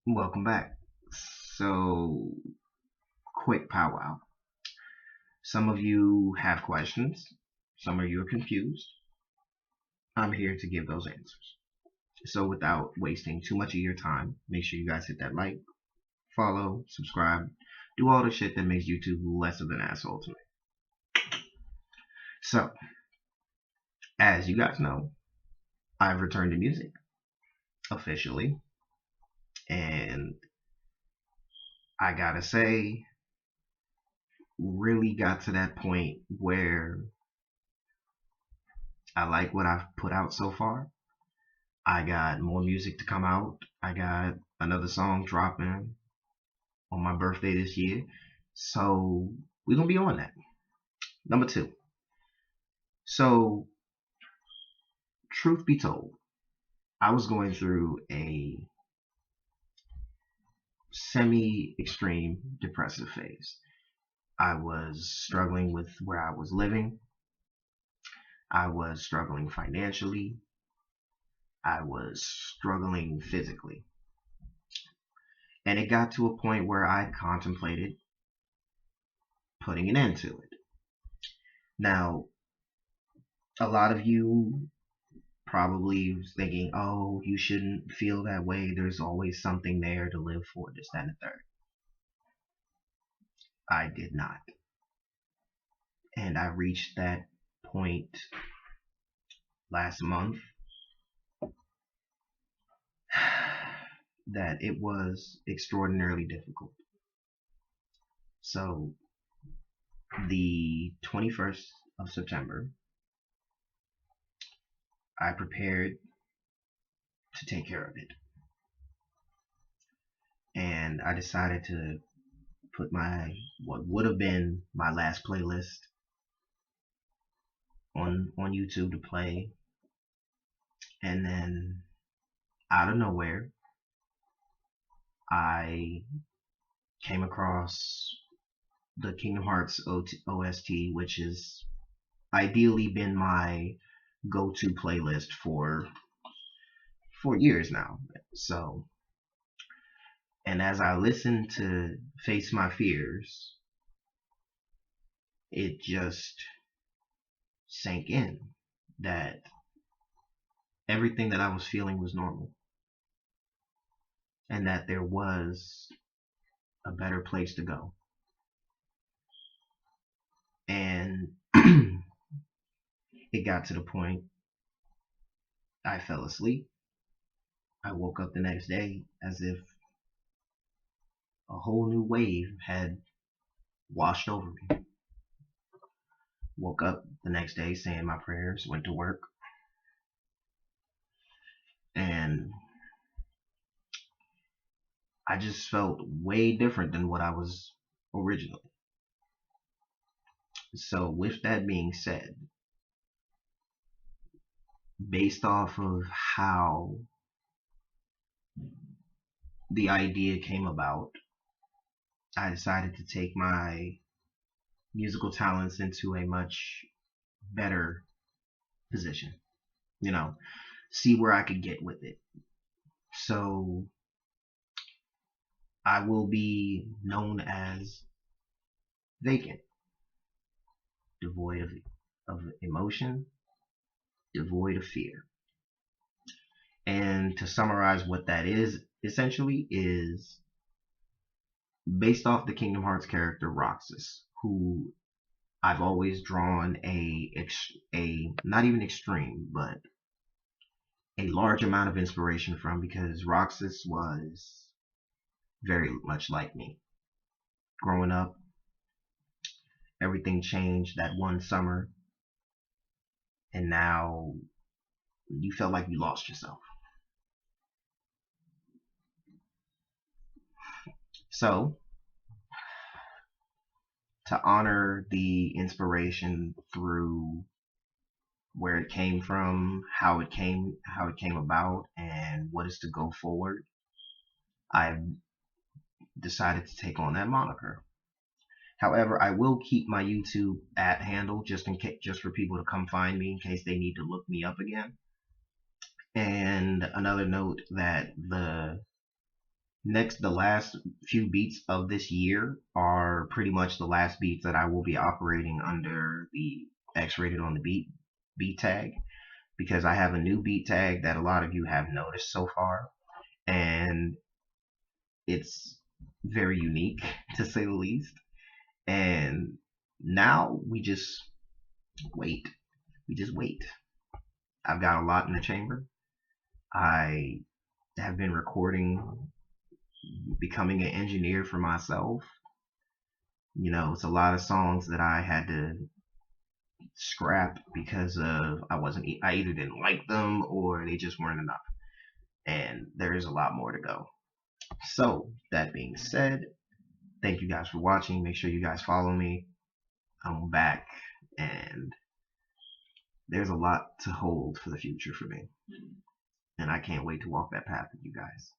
Welcome back. So, quick powwow. Some of you have questions, some of you are confused. I'm here to give those answers. So, without wasting too much of your time, make sure you guys hit that like, follow, subscribe, do all the shit that makes YouTube less of an asshole to me. So, as you guys know, I've returned to music officially, and I gotta say, really got to that point where I like what I've put out so far. I got more music to come out. I got another song dropping on my birthday this year. So we're gonna be on that. Number two. So truth be told, I was going through a semi-extreme depressive phase. I was struggling with where I was living. I was struggling financially. I was struggling physically. And it got to a point where I contemplated putting an end to it. Now, a lot of you probably thinking, oh, you shouldn't feel that way. There's always something there to live for, this, that, and the third. I did not. And I reached that point last month that it was extraordinarily difficult. So, the 21st of September, I prepared to take care of it. And I decided to put what would have been my last playlist on YouTube to play, and then out of nowhere, I came across the Kingdom Hearts OST, which has ideally been my go-to playlist for years now. So, and as I listened to Face My Fears, it just sank in that everything that I was feeling was normal, and that there was a better place to go. And it got to the point I fell asleep. I woke up the next day as if a whole new wave had washed over me. Woke up the next day saying my prayers, went to work, and I just felt way different than what I was originally. So, with that being said, based off of how the idea came about, I decided to take my musical talents into a much better position. You know, see where I could get with it. So I will be known as vacant, devoid of emotion, devoid of fear. And to summarize what that is, essentially, is based off the Kingdom Hearts character Roxas, who I've always drawn a not even extreme, but a large amount of inspiration from, because Roxas was very much like me. Growing up, everything changed that one summer, and now you felt like you lost yourself. So, to honor the inspiration through where it came from, how it came about, and what is to go forward, I decided to take on that moniker. However, I will keep my YouTube @ handle just in case, just for people to come find me in case they need to look me up again. And another note that the The last few beats of this year are pretty much the last beats that I will be operating under the X-rated on the beat tag, because I have a new beat tag that a lot of you have noticed so far, and it's very unique to say the least. And now we just wait. We just wait. I've got a lot in the chamber. I have been recording, becoming an engineer for myself. It's a lot of songs that I had to scrap because of I either didn't like them or they just weren't enough. And there is a lot more to go. So that being said, thank you guys for watching. Make sure you guys follow me. I'm back, and there's a lot to hold for the future for me. And I can't wait to walk that path with you guys.